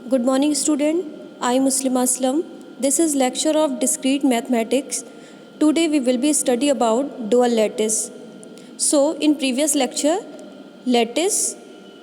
Good morning, student. I am Muslima Aslam. This is lecture of discrete mathematics. Today we will be study about dual lattice. So in previous lecture, lattice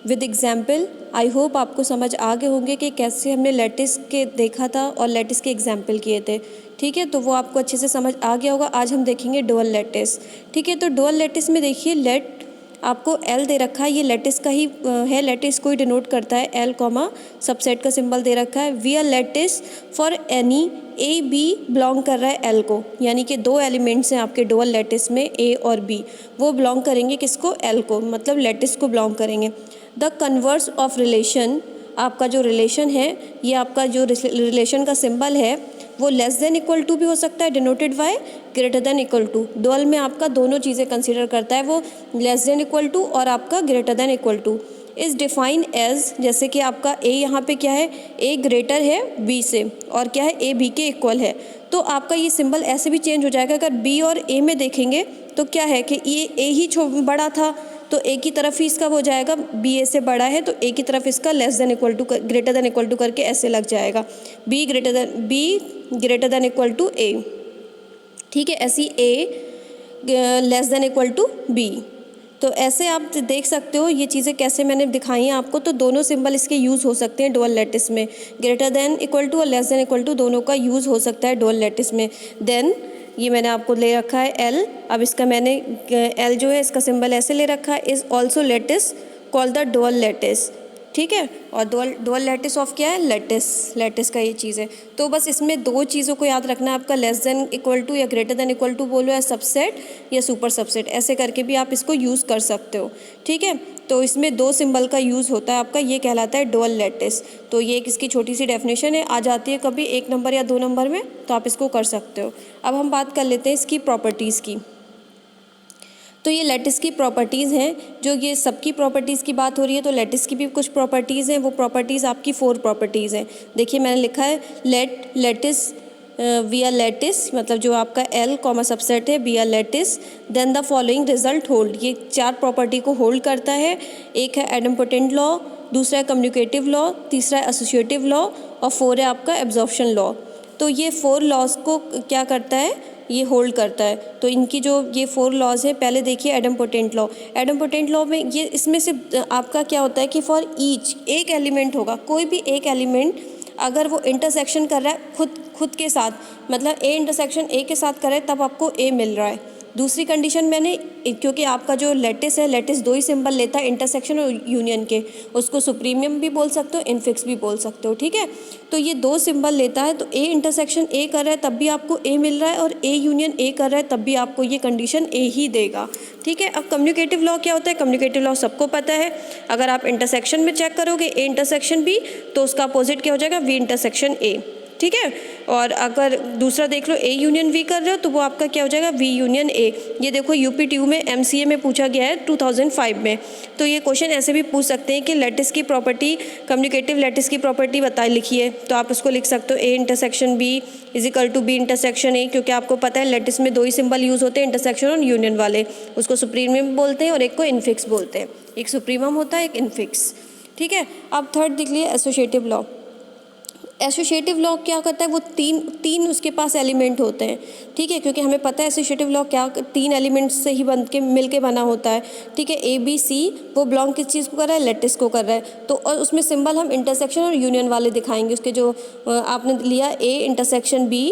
with example, I hope आपको समझ आ गए होंगे कि कैसे हमने lattice के देखा था और लैटिस के एग्जाम्पल किए थे। ठीक है, तो वो आपको अच्छे से समझ आ गया होगा। आज हम देखेंगे डुअल लैटिस। ठीक है, तो डुअल लैटिस में देखिए लेट आपको एल दे रखा है, ये लैटिस का ही है, लैटिस को ही डिनोट करता है, एल कॉमा सबसेट का सिंबल दे रखा है। We are lattice for any a b belong कर रहा है एल को, यानी कि दो एलिमेंट्स हैं आपके डुअल लैटिस में, ए और बी, वो बिलोंग करेंगे किसको, एल को, मतलब लैटिस को बिलोंग करेंगे। द कन्वर्स ऑफ रिलेशन, आपका जो रिलेशन है, ये आपका जो रिलेशन का सिंबल है वो लेस देन इक्वल टू भी हो सकता है, denoted by greater than equal to. Dual में आपका दोनों चीज़ें कंसीडर करता है, वो लेस देन इक्वल टू और आपका greater than equal to. Is define as, जैसे कि आपका ए यहाँ पे क्या है, ए ग्रेटर है बी से और क्या है, ए बी के इक्वल है, तो आपका ये सिंबल ऐसे भी चेंज हो जाएगा। अगर बी और ए में देखेंगे तो क्या है कि ये ए ही बड़ा था, तो ए की तरफ ही इसका हो जाएगा, बी ए से बड़ा है तो ए की तरफ इसका less than equal to greater than equal to करके ऐसे लग जाएगा, b greater than equal to a. ठीक है, ऐसी a less than equal to b. तो ऐसे आप देख सकते हो ये चीज़ें कैसे मैंने दिखाई हैं आपको। तो दोनों सिंबल इसके यूज़ हो सकते हैं डुअल लैटिस में, ग्रेटर देन इक्वल टू और लेस देन इक्वल टू दोनों का यूज़ हो सकता है डुअल लैटिस में। देन ये मैंने आपको ले रखा है एल, अब इसका मैंने एल जो है इसका सिंबल ऐसे ले रखा है, is also lattice called the dual lattice. ठीक है, और डुअल लैटिस ऑफ क्या है, लैटिस का ये चीज़ है। तो बस इसमें दो चीज़ों को याद रखना है आपका, लेस देन इक्वल टू या ग्रेटर देन इक्वल टू बोलो, या सबसेट या सुपर सबसेट, ऐसे करके भी आप इसको यूज़ कर सकते हो। ठीक है, तो इसमें दो सिंबल का यूज़ होता है आपका, ये कहलाता है डुअल लैटिस। तो ये एक इसकी छोटी सी डेफिनेशन है, आ जाती है कभी 1 नंबर या 2 नंबर में, तो आप इसको कर सकते हो। अब हम बात कर लेते हैं इसकी प्रॉपर्टीज़ की। तो ये लैटिस की प्रॉपर्टीज़ हैं, जो ये सबकी प्रॉपर्टीज़ की बात हो रही है, तो लैटिस की भी कुछ प्रॉपर्टीज़ हैं, वो प्रॉपर्टीज़ आपकी 4 प्रॉपर्टीज़ हैं। देखिए मैंने लिखा है लैटिस वी आर लैटिस, मतलब जो आपका एल कॉमा सबसेट है, we are lattice, then the following result hold, ये 4 प्रॉपर्टी को होल्ड करता है। एक है एडम्पोटेंट लॉ, दूसरा है कम्युनिकेटिव लॉ, तीसरा है एसोसिएटिव लॉ और 4 है आपका एब्जॉर्प्शन लॉ। तो ये 4 लॉज को क्या करता है, ये होल्ड करता है। तो इनकी जो ये 4 लॉज है, पहले देखिए एडम्पोटेंट लॉ। एडम्पोटेंट लॉ में ये इसमें से आपका क्या होता है कि फॉर ईच एक एलिमेंट होगा, कोई भी एक एलिमेंट अगर वो इंटरसेक्शन कर रहा है खुद के साथ, मतलब ए इंटरसेक्शन ए के साथ कर रहा है, तब आपको ए मिल रहा है। दूसरी कंडीशन मैंने, क्योंकि आपका जो लैटिस है, लैटिस 2 ही सिंबल लेता है इंटरसेक्शन और यूनियन के, उसको सुप्रीमियम भी बोल सकते हो, इनफिक्स भी बोल सकते हो। ठीक है, तो ये 2 सिंबल लेता है, तो ए इंटरसेक्शन ए कर रहा है तब भी आपको ए मिल रहा है, और ए यूनियन ए कर रहा है तब भी आपको ये कंडीशन ए ही देगा। ठीक है, अब कम्युनिकेटिव लॉ क्या होता है, कम्युनिकेटिव लॉ सबको पता है, अगर आप इंटरसेक्शन में चेक करोगे ए इंटरसेक्शन बी, तो उसका अपोजिट क्या हो जाएगा, वी इंटरसेक्शन ए। ठीक है, और अगर दूसरा देख लो ए यूनियन वी कर रहे हो, तो वो आपका क्या हो जाएगा, वी यूनियन ए। ये देखो यूपीटीयू में एमसीए में पूछा गया है 2005 में। तो ये क्वेश्चन ऐसे भी पूछ सकते हैं कि लैटिस की प्रॉपर्टी, कम्युनिकेटिव लैटिस की प्रॉपर्टी बताई लिखिए, तो आप उसको लिख सकते हो a intersection b is equal to b intersection a, क्योंकि आपको पता है लैटिस में 2 ही सिंबल यूज़ होते हैं, इंटरसेक्शन और यूनियन वाले, उसको सुप्रीमियम बोलते हैं और एक को इनफिक्स बोलते हैं, एक सुप्रीमियम होता है एक इनफिक्स। ठीक है, अब थर्ड देख लिए एसोसिएटिव लॉ। एसोसिएटिव लॉ क्या करता है, वो तीन उसके पास एलिमेंट होते हैं। ठीक है, क्योंकि हमें पता है एसोसिएटिव लॉ क्या 3 एलिमेंट्स से ही बन के मिल के बना होता है। ठीक है, ए बी सी वो बिलोंग किस चीज़ को कर रहा है, लैटिस को कर रहा है, तो और उसमें सिंबल हम इंटरसेक्शन और यूनियन वाले दिखाएंगे। उसके जो आपने लिया ए इंटरसेक्शन बी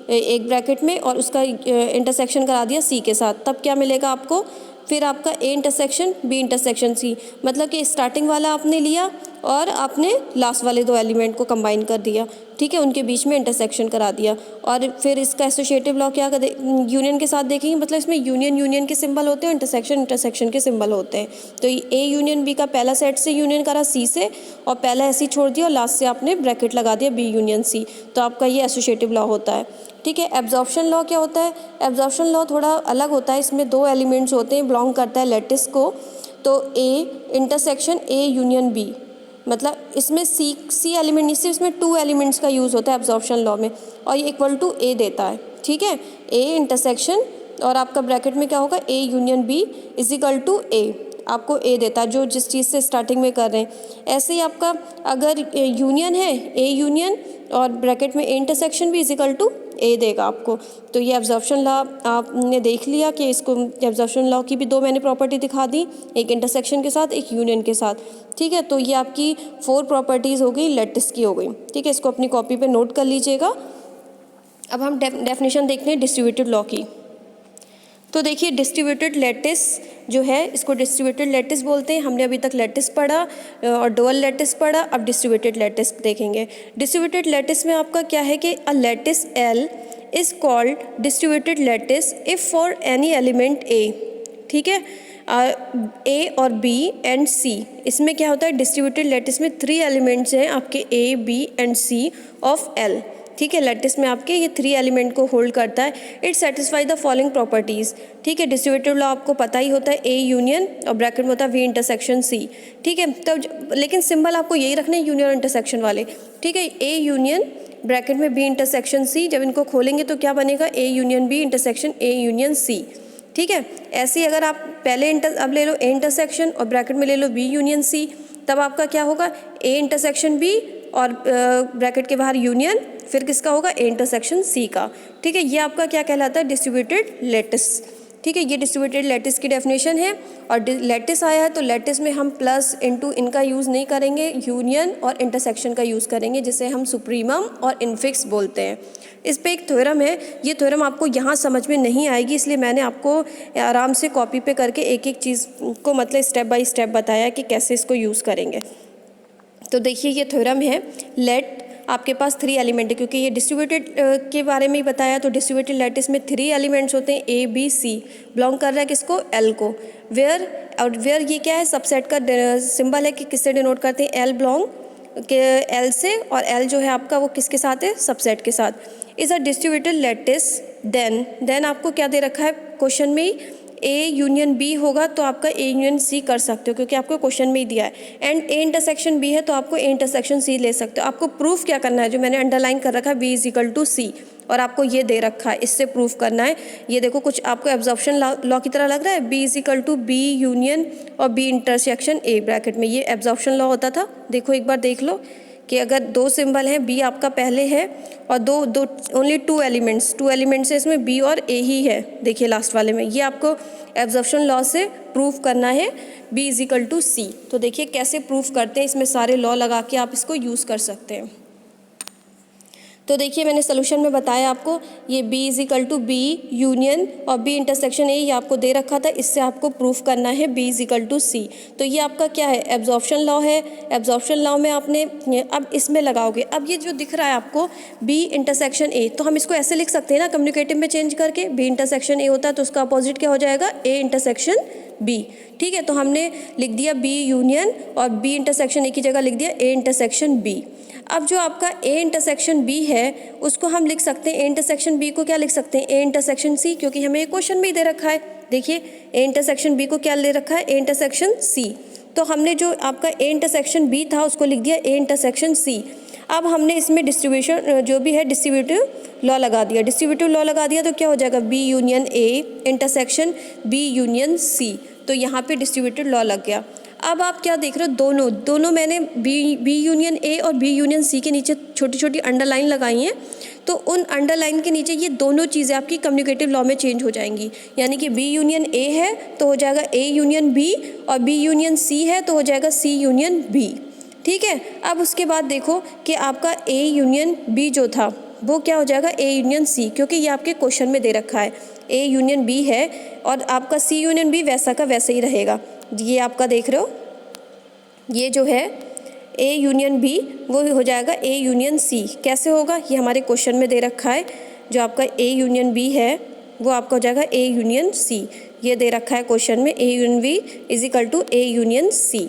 एक ब्रैकेट में और उसका इंटरसेक्शन करा दिया सी के साथ, तब क्या मिलेगा आपको, फिर आपका a intersection b intersection c, मतलब कि स्टार्टिंग वाला आपने लिया और आपने लास्ट वाले 2 एलिमेंट को कंबाइन कर दिया। ठीक है, उनके बीच में इंटरसेक्शन करा दिया, और फिर इसका एसोसिएटिव लॉ क्या कर यूनियन के साथ देखेंगे, मतलब इसमें यूनियन के सिंबल होते हैं, इंटरसेक्शन के सिंबल होते हैं। तो ए यूनियन बी का पहला सेट से यूनियन करा सी से, और पहला ऐसे ही छोड़ दिया और लास्ट से आपने ब्रैकेट लगा दिया बी यूनियन सी, तो आपका ये एसोसिएटिव लॉ होता है। ठीक है, एब्जॉर्प्शन लॉ क्या होता है, एब्जॉर्प्शन लॉ थोड़ा अलग होता है, इसमें 2 एलिमेंट्स होते हैं, बिलोंग करता है लैटिस को, तो a intersection a union b, मतलब इसमें सी एलिमेंट नहीं, सिर्फ इसमें 2 एलिमेंट्स का यूज़ होता है एब्जॉर्प्शन लॉ में, और ये इक्वल टू ए देता है। ठीक है, ए इंटरसेक्शन और आपका ब्रैकेट में क्या होगा, a union b is equal to a. आपको ए देता है, जो जिस चीज़ से स्टार्टिंग में कर रहे हैं। ऐसे ही आपका अगर यूनियन है, ए यूनियन और ब्रैकेट में ए इंटरसेक्शन भी इजिकल टू ए देगा आपको। तो ये एब्जॉर्प्शन लॉ आपने देख लिया कि इसको एब्जॉर्प्शन लॉ की भी दो मैंने प्रॉपर्टी दिखा दी, एक इंटरसेक्शन के साथ, एक यूनियन के साथ। ठीक है, तो ये आपकी 4 प्रॉपर्टीज़ हो गई, लैटिस की हो गई। ठीक है, इसको अपनी कॉपी पे नोट कर लीजिएगा। अब हम डेफिनेशन देखते हैं डिस्ट्रीब्यूटेड लॉ की। तो देखिए डिस्ट्रीब्यूटेड लैटिस जो है, इसको डिस्ट्रीब्यूटेड लैटिस बोलते हैं। हमने अभी तक लैटिस पढ़ा और डुअल लैटिस पढ़ा, अब डिस्ट्रीब्यूटेड लैटिस देखेंगे। डिस्ट्रीब्यूटेड लैटिस में आपका क्या है कि a lattice l is called distributed lattice if for any element a. ठीक है, ए और बी एंड सी, इसमें क्या होता है डिस्ट्रीब्यूटेड लैटिस में 3 एलिमेंट्स हैं आपके a, b and c of l. ठीक है, लैटिस में आपके ये 3 एलिमेंट को होल्ड करता है। It satisfy the following properties. ठीक है, डिस्ट्रीब्यूटिव लॉ आपको पता ही होता है, ए यूनियन और ब्रैकेट में होता है वी इंटरसेक्शन सी। ठीक है, तब लेकिन सिंबल आपको यही रखने हैं, यूनियन और इंटरसेक्शन वाले। ठीक है, ए यूनियन ब्रैकेट में बी इंटरसेक्शन सी, जब इनको खोलेंगे तो क्या बनेगा, a union b intersection a union c. ठीक है, ऐसे ही अगर आप पहले अब ले लो ए इंटरसेक्शन और ब्रैकेट में ले लो बी यूनियन सी, तब आपका क्या होगा, ए इंटरसेक्शन बी और ब्रैकेट के बाहर यूनियन, फिर किसका होगा, ए इंटरसेक्शन सी का। ठीक है, ये आपका क्या कहलाता है, डिस्ट्रीब्यूटेड लैटिस। ठीक है, ये डिस्ट्रीब्यूटेड लैटिस की डेफिनेशन है। और लैटिस आया है तो लैटिस में हम प्लस इनटू इनका यूज़ नहीं करेंगे, यूनियन और इंटरसेक्शन का यूज़ करेंगे, जिसे हम सुप्रीमम और इनफिक्स बोलते हैं। इस पे एक थ्योरम है, ये थ्योरम आपको यहाँ समझ में नहीं आएगी, इसलिए मैंने आपको आराम से कॉपी पे करके एक एक चीज़ को मतलब स्टेप बाय स्टेप बताया कि कैसे इसको यूज़ करेंगे। तो देखिए ये थ्योरम है, लेट आपके पास 3 एलिमेंट है, क्योंकि ये डिस्ट्रीब्यूटेड के बारे में ही बताया, तो डिस्ट्रीब्यूटेड लैटिस में 3 एलिमेंट्स होते हैं, ए बी सी, बिलोंग कर रहा है किसको, एल को। वेयर, और वेयर ये क्या है, सबसेट का सिंबल है कि किससे डिनोट करते हैं, एल बिलोंग के एल से, और एल जो है आपका वो किसके साथ है, सबसेट के साथ। Is a distributed lattice then आपको क्या दे रखा है क्वेश्चन में ही, ए यूनियन बी होगा तो आपका ए यूनियन सी कर सकते हो, क्योंकि आपको क्वेश्चन में ही दिया है। एंड ए इंटरसेक्शन बी है तो आपको ए इंटरसेक्शन सी ले सकते हो। आपको प्रूफ क्या करना है, जो मैंने अंडरलाइन कर रखा है, बी इज इक्वल टू सी, और आपको ये दे रखा है, इससे प्रूफ करना है। ये देखो कुछ आपको एब्जॉर्प्शन लॉ की तरह लग रहा है, b is equal to b union और बी इंटरसेक्शन ए ब्रैकेट में, ये एब्जॉर्प्शन लॉ होता था। देखो एक बार देख लो कि अगर 2 सिंबल हैं, बी आपका पहले है और दो ओनली 2 एलिमेंट्स है इसमें, बी और ए ही है, देखिए लास्ट वाले में। ये आपको एब्जॉर्प्शन लॉ से प्रूफ करना है, बी इज इक्वल टू सी। तो देखिए कैसे प्रूफ करते हैं, इसमें सारे लॉ लगा के आप इसको यूज़ कर सकते हैं। तो देखिए मैंने सोल्यूशन में बताया आपको, ये b is equal to b union और b इंटरसेक्शन ए, ये आपको दे रखा था, इससे आपको प्रूफ करना है b इज इक्वल टू सी। तो ये आपका क्या है, एब्जॉर्प्शन लॉ है। एब्जॉर्प्शन लॉ में आपने अब इसमें लगाओगे, अब ये जो दिख रहा है आपको b इंटरसेक्शन ए, तो हम इसको ऐसे लिख सकते हैं ना कम्युनिकेटिव में चेंज करके, b इंटरसेक्शन ए होता है तो उसका अपोजिट क्या हो जाएगा, a इंटरसेक्शन b। ठीक है, तो हमने लिख दिया b यूनियन और b इंटरसेक्शन ए की जगह लिख दिया a इंटरसेक्शन b। अब जो आपका a इंटरसेक्शन b है उसको हम लिख सकते हैं, a इंटरसेक्शन b को क्या लिख सकते हैं, a इंटरसेक्शन c, क्योंकि हमें एक क्वेश्चन में ही दे रखा है। देखिए a इंटरसेक्शन b को क्या ले रखा है, a इंटरसेक्शन c। तो हमने जो आपका a इंटरसेक्शन b था उसको लिख दिया a इंटरसेक्शन c। अब हमने इसमें डिस्ट्रीब्यूशन जो भी है डिस्ट्रीब्यूटिव लॉ लगा दिया, डिस्ट्रीब्यूटिव लॉ लगा दिया तो क्या हो जाएगा, b union a intersection b union c। तो यहाँ पे डिस्ट्रीब्यूटिव लॉ लग गया। अब आप क्या देख रहे हो, दोनों मैंने बी यूनियन ए और बी यूनियन सी के नीचे छोटी छोटी अंडरलाइन लगाई हैं, तो उन अंडरलाइन के नीचे ये दोनों चीज़ें आपकी कम्युनिकेटिव लॉ में चेंज हो जाएंगी। यानी कि बी यूनियन ए है तो हो जाएगा ए यूनियन बी, और बी यूनियन सी है तो हो जाएगा सी यूनियन बी। ठीक है, अब उसके बाद देखो कि आपका ए यूनियन बी जो था वो क्या हो जाएगा, ए यूनियन सी, क्योंकि ये आपके क्वेश्चन में दे रखा है ए यूनियन बी है, और आपका सी यूनियन बी वैसा का वैसा ही रहेगा। ये आपका देख रहे हो, ये जो है ए यूनियन बी वो हो जाएगा ए यूनियन सी। कैसे होगा, ये हमारे क्वेश्चन में दे रखा है, जो आपका ए यूनियन बी है वो आपका हो जाएगा ए यूनियन सी। ये दे रखा है क्वेश्चन में, a union b is equal to a union c.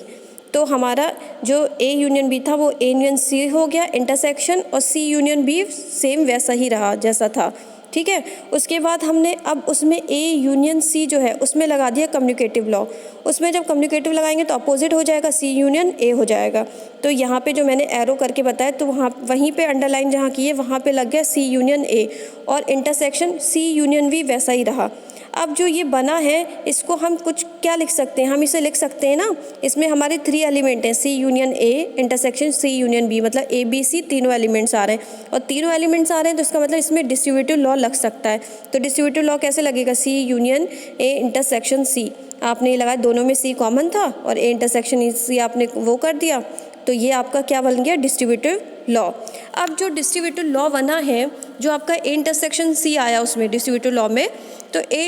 तो हमारा जो ए यूनियन बी था वो ए यूनियन सी हो गया इंटरसेक्शन, और सी यूनियन बी सेम वैसा ही रहा जैसा था। ठीक है, उसके बाद हमने अब उसमें ए यूनियन सी जो है उसमें लगा दिया कम्युनिकेटिव लॉ। उसमें जब कम्युनिकेटिव लगाएंगे तो अपोजिट हो जाएगा, सी यूनियन ए हो जाएगा। तो यहाँ पे जो मैंने एरो करके बताया तो वहीं पे अंडरलाइन जहाँ की है वहाँ पे लग गया सी यूनियन ए, और इंटरसेक्शन सी यूनियन वी वैसा ही रहा। अब जो ये बना है इसको हम कुछ क्या लिख सकते हैं, हम इसे लिख सकते हैं ना, इसमें हमारे 3 एलिमेंट हैं, C union A intersection C union B, मतलब A B C तीनों एलिमेंट्स आ रहे हैं और तीनों एलिमेंट्स आ रहे हैं तो इसका मतलब इसमें डिस्ट्रीब्यूटिव लॉ लग सकता है। तो डिस्ट्रीब्यूटिव लॉ कैसे लगेगा, C union A intersection C, आपने ये लगाया, दोनों में C कॉमन था और A इंटरसेक्शन C आपने वो कर दिया, तो ये आपका क्या बन गया, डिस्ट्रीब्यूटिव लॉ। अब जो डिस्ट्रीब्यूटिव लॉ बना है, जो आपका A इंटरसेक्शन C आया उसमें डिस्ट्रीब्यूटिव लॉ में, तो A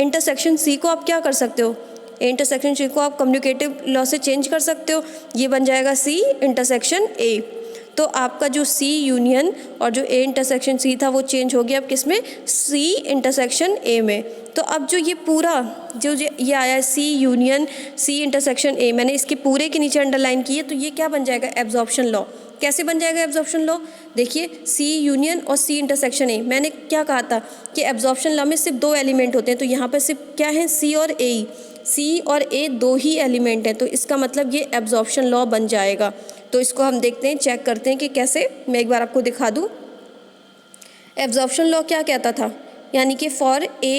इंटरसेक्शन C को आप क्या कर सकते हो, A इंटरसेक्शन C को आप कम्युनिकेटिव लॉ से चेंज कर सकते हो, ये बन जाएगा C इंटरसेक्शन A। तो आपका जो C यूनियन और जो A इंटरसेक्शन C था वो चेंज हो गया अब किस में, C इंटरसेक्शन A में। तो अब जो ये पूरा जो ये आया है C union C intersection A, मैंने इसके पूरे के नीचे अंडरलाइन की है, तो ये क्या बन जाएगा, एब्जॉर्प्शन लॉ। कैसे बन जाएगा एब्जॉर्प्शन लॉ, देखिए C यूनियन और C इंटरसेक्शन A, मैंने क्या कहा था कि एब्जॉर्प्शन लॉ में सिर्फ 2 एलिमेंट होते हैं, तो यहाँ पर सिर्फ क्या है, C और A, C और A 2 ही एलिमेंट हैं, तो इसका मतलब ये एब्जॉर्प्शन लॉ बन जाएगा। तो इसको हम देखते हैं, चेक करते हैं कि कैसे, मैं एक बार आपको दिखा दूँ। एब्जॉर्प्शन लॉ क्या कहता था, यानी कि फॉर A,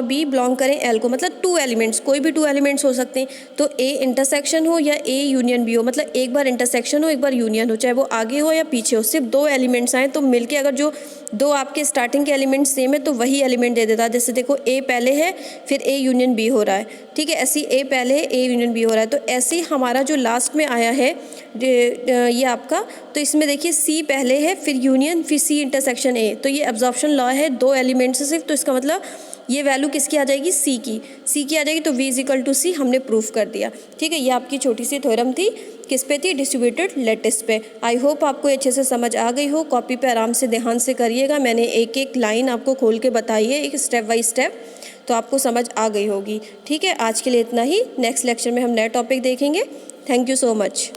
B बिलोंग करें L को, मतलब 2 एलिमेंट्स, कोई भी 2 एलिमेंट्स हो सकते हैं, तो A इंटरसेक्शन हो या A यूनियन B हो, मतलब एक बार इंटरसेक्शन हो एक बार यूनियन हो, चाहे वो आगे हो या पीछे हो, सिर्फ 2 एलिमेंट्स आए तो मिलके अगर जो 2 आपके स्टार्टिंग के एलिमेंट्स सेम है तो वही एलिमेंट दे देता है। जैसे देखो A पहले है फिर A यूनियन B हो रहा है, ठीक है, ऐसे A पहले है A यूनियन B हो रहा है, तो ऐसे ही हमारा जो लास्ट में आया है ये आपका, तो इसमें देखिए C पहले है फिर यूनियन फिर C इंटरसेक्शन A, तो ये एब्जॉर्प्शन लॉ है 2 एलिमेंट्स से सिर्फ, तो इसका मतलब ये वैल्यू किसकी आ जाएगी, C की आ जाएगी, तो V = C हमने प्रूफ कर दिया। ठीक है, ये आपकी छोटी सी थ्योरम थी, किस पे थी, डिस्ट्रीब्यूटेड लैटिस पे। आई होप आपको अच्छे से समझ आ गई हो, कॉपी पे आराम से ध्यान से करिएगा, मैंने एक एक लाइन आपको खोल के बताई है, एक स्टेप बाय स्टेप, तो आपको समझ आ गई होगी। ठीक है, आज के लिए इतना ही, नेक्स्ट लेक्चर में हम नया टॉपिक देखेंगे। Thank you so much.